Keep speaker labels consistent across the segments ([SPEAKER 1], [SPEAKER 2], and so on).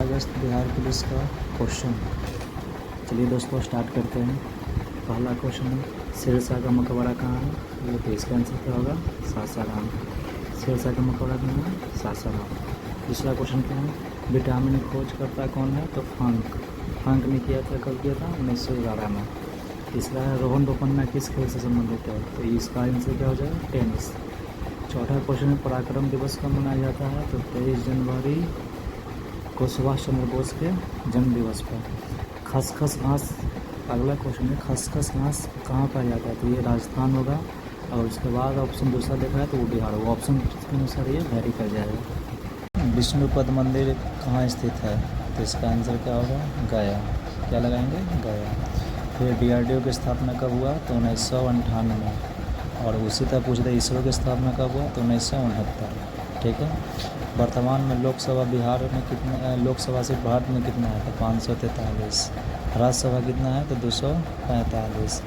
[SPEAKER 1] अगस्त Bihar police का question. चलिए दोस्तों स्टार्ट करते हैं। पहला क्वेश्चन है, सिरसा का मकबरा कहाँ है? ये तो इसका आंसर क्या होगा? सासाराम। सिरसा का मकबरा कहाँ है? सासाराम। दूसरा क्वेश्चन क्या है, विटामिन खोज करता कौन है? तो फ्रांक। फ्रांक ने किया था, कब किया था? 1911 में। तीसरा है, रोहन बोपन्ना किस खेल से संबंधित है? तो इसका आंसर क्या हो जाएगा? टेनिस। चौथा क्वेश्चन है, पराक्रम दिवस कब मनाया जाता है? तो 23 जनवरी को सुभाष चंद्र बोस के जन्म दिवस पर। खसखस घास, अगला क्वेश्चन है, खसखस घास कहाँ पाया जाता है? तो ये राजस्थान होगा। और उसके बाद ऑप्शन दूसरा देखा है तो वो बिहार होगा। ऑप्शन के अनुसार ये वेरी कर जाएगा। विष्णुपद मंदिर कहाँ स्थित है? तो इसका आंसर क्या होगा? गया। क्या लगाएंगे? गया। फिर DRDO की स्थापना कब हुआ? तो 1998 में। और उसी तरह पूछते इसरो की स्थापना कब हुआ? तो 1969। ठीक है। वर्तमान में लोकसभा बिहार में कितने, लोकसभा सीट भारत में कितना है? तो 543। राज्यसभा कितना है? तो 245।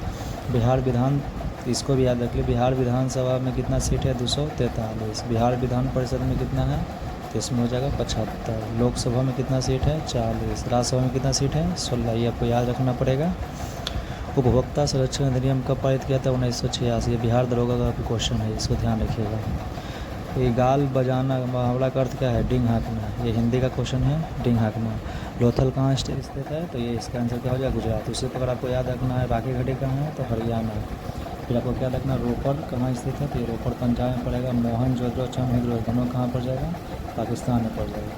[SPEAKER 1] बिहार विधान, इसको भी याद रख ली, बिहार विधानसभा में कितना सीट है? 243। बिहार विधान परिषद में कितना है? तो इसमें हो जाएगा 75। लोकसभा में कितना सीट है? 40। राज्यसभा में कितना सीट है? 16। ये आपको याद रखना पड़ेगा। उपभोक्ता संरक्षण अधिनियम कब पारित किया था? 1986। ये बिहार दरोगा का भी क्वेश्चन है, इसको ध्यान रखिएगा। ये गाल बजाना मुहावरा का अर्थ क्या है? डिंग हाँकना। ये हिंदी का क्वेश्चन है, डिंग हाँकना। लोथल कहाँ स्थित है? तो ये इसका आंसर क्या हो जाएगा? गुजरात। उसी प्रकार आपको याद रखना है, राखी घाटी कहाँ है? तो हरियाणा। फिर आपको क्या रखना, रोपड़ कहाँ स्थित है? तो ये रोपड़ पंजाब में पड़ेगा। मोहनजोदड़ो चमनजोदड़ो दोनों कहाँ पड़ जाएगा? पाकिस्तान में पड़ जाएगा।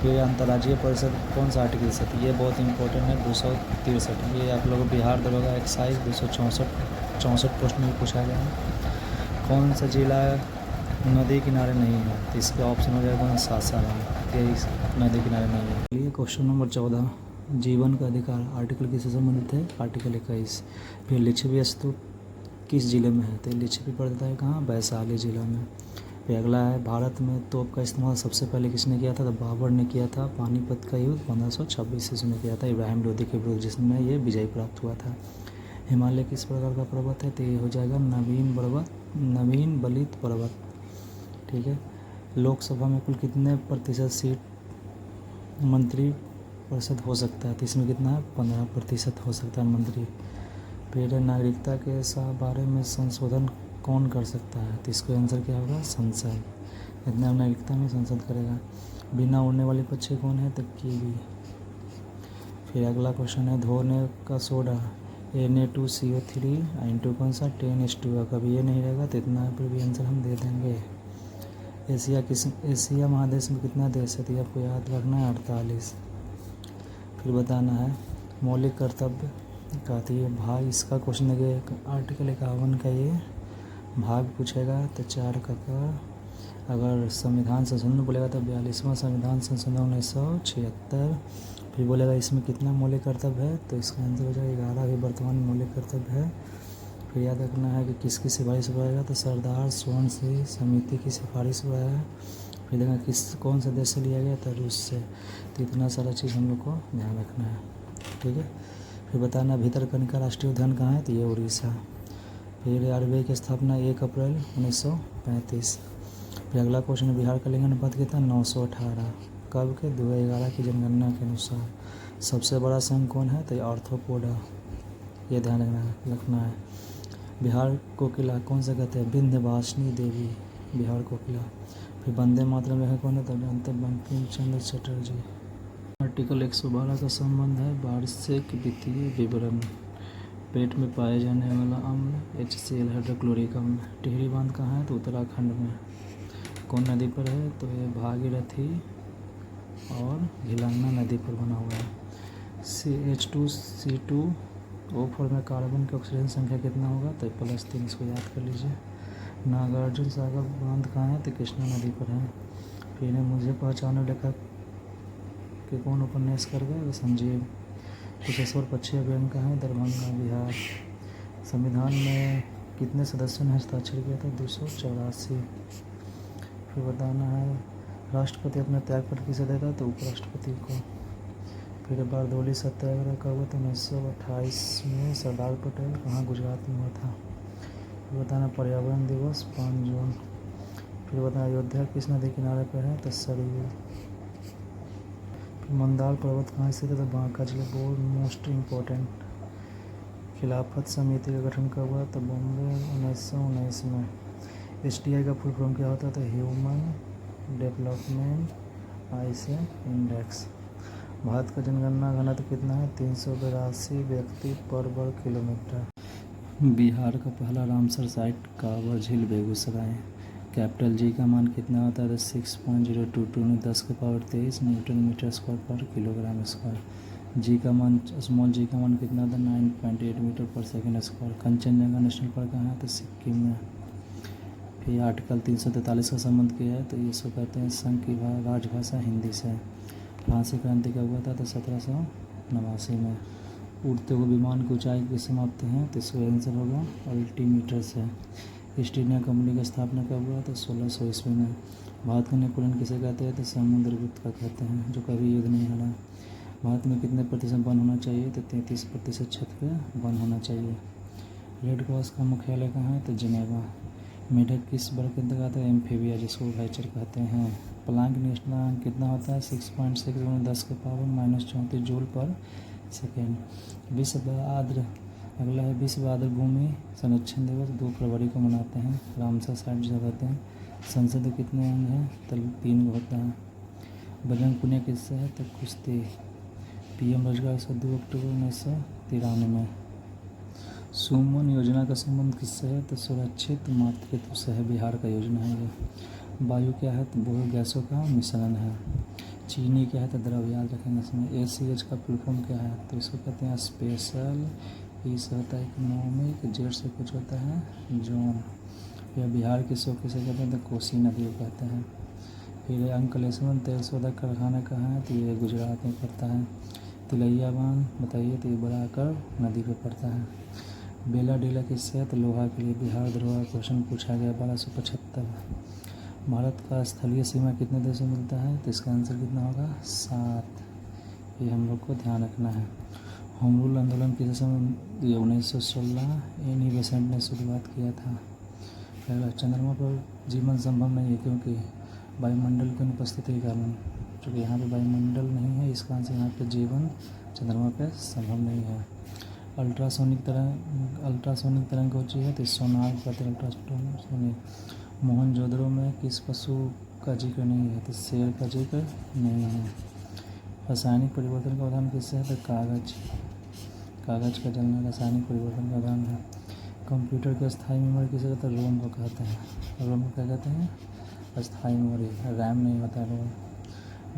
[SPEAKER 1] फिर अंतर्राज्यीय परिषद कौन सा आर्टिकल से? तो ये बहुत इंपॉर्टेंट है, 263। ये आप लोग बिहार दरोगा एक्साइज 264 पोस्ट में भी पूछा गया है। कौन सा जिला नदी किनारे नहीं है? तो इसका ऑप्शन हो जाएगा कौन? सासाराम। ये नदी किनारे नहीं है। चलिए क्वेश्चन नंबर 14, जीवन का अधिकार आर्टिकल किससे संबंधित है? आर्टिकल 21। फिर लिच्छवी स्तूप किस जिले में है? तो लिच्छवी पड़ता है कहाँ? वैशाली जिला में। फिर अगला है, भारत में तोप का इस्तेमाल सबसे पहले किसने किया था? तो बाबर ने किया था। पानीपत का युद्ध 1526 ईस्वी में किया था इब्राहिम लोदी के विरुद्ध, जिसमें ये विजय प्राप्त हुआ था। हिमालय किस प्रकार का पर्वत है? तो ये हो जाएगा नवीन बलित पर्वत। ठीक है। लोकसभा में कुल कितने प्रतिशत सीट मंत्री परिषद हो सकता है? तो इसमें कितना है? 15% हो सकता है मंत्री। फिर नागरिकता के बारे में संशोधन कौन कर सकता है? तो इसका आंसर क्या होगा? संसद। इतना नागरिकता में संसद करेगा। बिना उड़ने वाली पक्षी कौन है? तो कीवी। फिर अगला क्वेश्चन है, धोने का सोडा Na2CO3 N2 कौन सा? 10H2। कभी ये नहीं रहेगा तो इतना पर भी आंसर हम दे देंगे। एशिया महादेश में कितना देश है? तो आपको याद रखना है 48। फिर बताना है मौलिक कर्तव्य का, तो ये भाग, इसका क्वेश्चन है आर्टिकल 51 का ये भाग पूछेगा। तो 4 का अगर संविधान संशोधन बोलेगा तो 42वां संविधान संशोधन 1976। फिर बोलेगा इसमें कितना मौलिक कर्तव्य है? तो इसका आंसर हो जाएगा 11 भी वर्तमान मौलिक कर्तव्य है। फिर याद रखना है कि किसकी सिफारिश हुआ है? तो सरदार सोवन सिंह समिति की सिफारिश हुआ है। फिर देखना कौन सा देश से लिया गया? तो रूस से। तो इतना सारा चीज़ हम लोग को ध्यान रखना है। ठीक है। फिर बताना भितरकनिका राष्ट्रीय उद्यान कहाँ है? तो ये उड़ीसा। फिर RBI की स्थापना 1 अप्रैल 1935। फिर अगला क्वेश्चन है, बिहार का लिंग अनुपात कितना? 918। कब के? 2011 की जनगणना के अनुसार। सबसे बड़ा संघ कौन है? तो ये आर्थ्रोपोडा। ये ध्यान रखना है। बिहार कोकिला कौन सा कहते हैं? विंध्यवासिनी देवी, बिहार कोकिला। फिर वंदे मातरम लेखक कौन है? तो बंकिम चंद्र चटर्जी। आर्टिकल 112 का संबंध है वार्षिक वित्तीय विवरण। पेट में पाए जाने वाला अम्ल HCl हाइड्रोक्लोरिक अम्ल। टिहरी बांध कहाँ है? तो उत्तराखंड में। कौन नदी पर है? तो ये भागीरथी और घिलंगना नदी पर बना हुआ है। CH2C2O4 में कार्बन की ऑक्सीजन संख्या कितना होगा? तो +3। इसको याद कर लीजिए। नागार्जुन सागर बांध कहाँ है? तो कृष्णा नदी पर है। फिर मुझे पहचानो लेखक के कौन उपन्यास कर गए? संजीव। कुशेश्वर पक्षी अभयारण्य कहाँ है? दरभंगा, बिहार। संविधान में कितने सदस्यों ने हस्ताक्षर किया था? 284। फिर बताना है राष्ट्रपति अपना त्यागपत्र किसे देता? तो उपराष्ट्रपति को। फिर बारदोली सत्याग्रह कब हुआ? तो 1928 में। सरदार पटेल कहाँ? गुजरात में हुआ था। फिर बताना पर्यावरण दिवस 5 जून। फिर बताना अयोध्या किस नदी किनारे पर है? तो सरयू। मंदार पर्वत कहाँ स्थित है? तो बांका जिला। Board most important. खिलाफत समिति का गठन कब हुआ? तो बॉम्बे 1919 में। HDI का फुल फॉर्म क्या होता है? तो human development IC index. Bharat का जनगणना घनत्व कितना है? 382 व्यक्ति पर वर्ग किलोमीटर। बिहार का पहला रामसर साइट कांवर झील बेगूसराय। कैपिटल जी का मान कितना होता है? 6.022 में 10⁻23 न्यूटन मीटर स्क्वायर पर किलोग्राम स्क्वायर। जी का मान, स्मॉल जी का मान कितना होता है? 9.8 मीटर पर second square. Kanchenjunga national park कहाँ है? तो सिक्किम में। फिर आर्टिकल 343 का संबंध किया है? तो ये सो कहते हैं संघ की राजभाषा हिंदी से। फ्रांसी क्रांति कब हुआ था? तो 1789 में। उड़ते हुए विमान की ऊंचाई की समाप्ति है? तो इसका आंसर होगा अल्टीमीटर से। ईस्ट इंडिया कंपनी की स्थापना कब हुआ? तो 1600 ईस्वी में। भारत का नेपोलियन किसे कहते हैं? तो समुद्रगुप्त का कहते हैं, जो कभी युद्ध नहीं हारा। भारत में कितने प्रतिशत वन होना चाहिए? तो 33% छत पे वन होना चाहिए। रेड क्रॉस का मुख्यालय कहाँ है? तो जिनेवा। मेढक किस वर्ग के अंतर्गत आता है? एम्फीबिया, जिसको उभयचर कहते हैं। प्लांक नेशनल कितना होता है? 6.6 में 10⁻−34 जूल पर सेकेंड। विश्व आर्द्र, अगला है विश्व आर्द्र भूमि संरक्षण दिवस 2 फरवरी को मनाते हैं। रामसर साइट जो कहते हैं। संसद में कितने अंग हैं? तो 3 होता है। बजरंग पुनिया किससे है? तो कुश्ती। PM रोजगार से 2 अक्टूबर 1993 में। सुमन योजना का संबंध किससे है? तो सुरक्षित मातृत्व से है, बिहार का योजना है ये। वायु क्या है? तो बहु गैसों का मिश्रण है। चीनी क्या है? तो द्रव, याद रखेंगे इसमें। ACH का फुल फॉर्म क्या है? तो इसको कहते हैं स्पेशल। ई से होता है इकोनॉमिक, जेड से कुछ होता है जोन। या बिहार की शो किसे कहते हैं? तो कोसी नदी को कहते हैं। फिर अंकलेश्वर तेल शोधक कारखाना कहाँ है? तो ये गुजरात में पड़ता है। तिलैया बांध बताइए, तो ये बराकर नदी पे पड़ता है। बेला डेला किससे है? तो लोहा के लिए। बिहार धरोहर क्वेश्चन पूछा गया 1275। भारत का स्थलीय सीमा कितने देशों में मिलता है? तो इसका आंसर कितना होगा? 7। ये हम लोग को ध्यान रखना है। होम रूल आंदोलन किस समय? 1916 एनी बेसेंट ने शुरुआत किया था। पहला, चंद्रमा पर जीवन संभव नहीं है क्योंकि वायुमंडल की अनुपस्थिति के कारण। क्योंकि यहाँ पे वायुमंडल नहीं है, इस कारण से यहाँ पे जीवन चंद्रमा पे संभव नहीं है। अल्ट्रासोनिक तरंग ऊँची है? तो सोनार कहते हैं अल्ट्रासोनिक। मोहनजोदड़ो में किस पशु का जिक्र नहीं है? तो शेर का जिक्र नहीं है। रासायनिक परिवर्तन का उदाहरण किससे है? तो कागज का जलना रासायनिक परिवर्तन का उदाहरण है। कंप्यूटर की अस्थायी मेमोरी किसे कहते हैं? रोम को कहते हैं। रोम को क्या कहते हैं? अस्थायी मेमोरी। रैम नहीं होता रोम।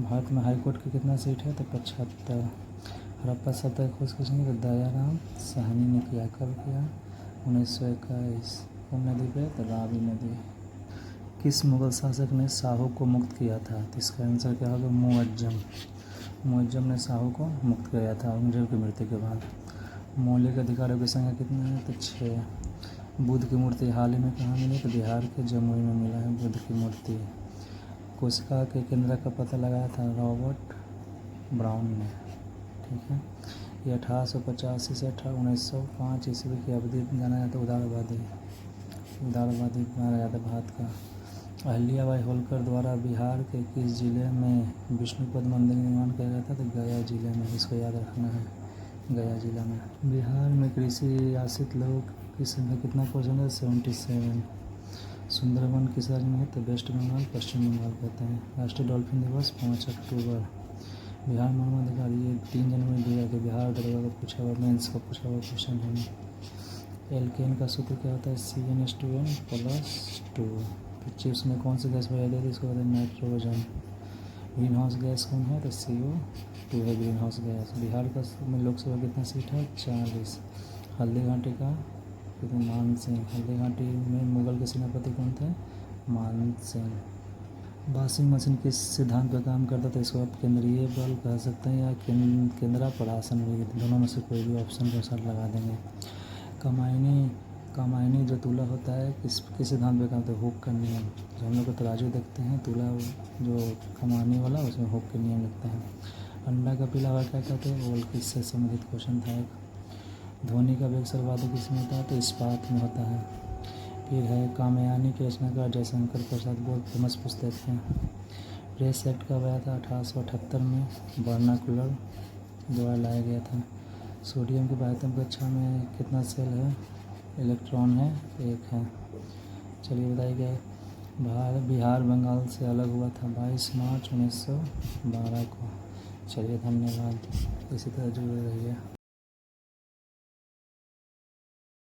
[SPEAKER 1] भारत में हाई कोर्ट की कितना सीट है? तो 75। हड़प्पा सभ्यता की खोज किसने की? तो दयाराम साहनी ने किया। कब किया? 1921। कौन नदी पे? तो रावी नदी। किस मुगल शासक ने शाहू को मुक्त किया था? तो इसका आंसर क्या होगा? मुअज्जम ने शाहू को मुक्त किया था औरंगजेब की मृत्यु के बाद। मौलिक अधिकारों की संख्या कितनी है? तो 6। बुद्ध की मूर्ति हाल ही में कहाँ मिली? तो बिहार के जमुई में मिला है बुद्ध की मूर्ति। कोशिका के केंद्र का पता लगाया था रॉबर्ट ब्राउन ने। ठीक है। ये 1885 से 1905 ईस्वी की अवधि जाना जाता है। उदारवादी माना जाता है भारत का। अहिल्याबाई होलकर द्वारा बिहार के किस जिले में विष्णुपद मंदिर निर्माण किया गया था? तो गया जिले में। इसको याद रखना है, गया जिला में। बिहार में कृषि आश्रित लोगों की संख्या कितना परसेंट है? 77। सुंदरवन किस राज्य में है? तो वेस्ट बंगाल, पश्चिम बंगाल कहते हैं। राष्ट्रीय डॉल्फिन दिवस 5 अक्टूबर। बिहार मानवाधिकार ये 3 जनवरी 2000 के बिहार दरोगा का पूछा हुआ, मेंस का पूछा हुआ क्वेश्चन है। एल्केन का सूत्र क्या होता है? CnH2n+2। फिर चिप्स में कौन सी गैस पाई जाती है? इसको कहते हैं नाइट्रोजन। ग्रीन हाउस गैस कौन है? तो CO2 है ग्रीन हाउस गैस। बिहार का में लोकसभा कितना सीट है? 40। हल्दी घाटी का मान सिंह। हल्दी घाटी में मुगल के सेनापति कौन थे? मान सिंह। वॉशिंग मशीन किस सिद्धांत पर काम करता था? इसको आप केंद्रीय बल कह सकते हैं या केंद्रापरासन भी, दोनों में से कोई भी ऑप्शन को साथ लगा देंगे। कमायनी जो तुला होता है किस सिद्धांत पे काम करता है? हुक का नियम। जो हम लोग को तराजू देखते हैं, तुला जो कमाने वाला उसमें हुक के नियम लिखते हैं। अंडा का पीला हुआ क्या कहते हैं? ओल। किससे संबंधित क्वेश्चन था एक। ध्वनि का वेग सर्वाधिक किसमें होता है? तो इस्पात में होता है। फिर है कामयानी के रचनाकार जयशंकर प्रसाद बहुत फेमस पुस्तक है। प्रेस एक्ट कब आया था? 1878 में वर्नाकुलर द्वारा लाया गया था। सोडियम के बाध्यता कक्षा में कितना सेल है? इलेक्ट्रॉन है, 1 है। चलिए बताइए, बिहार बंगाल से अलग हुआ था 22 मार्च 1912 को। चलिए धन्यवाद, इसी तरह जुड़े रहिए।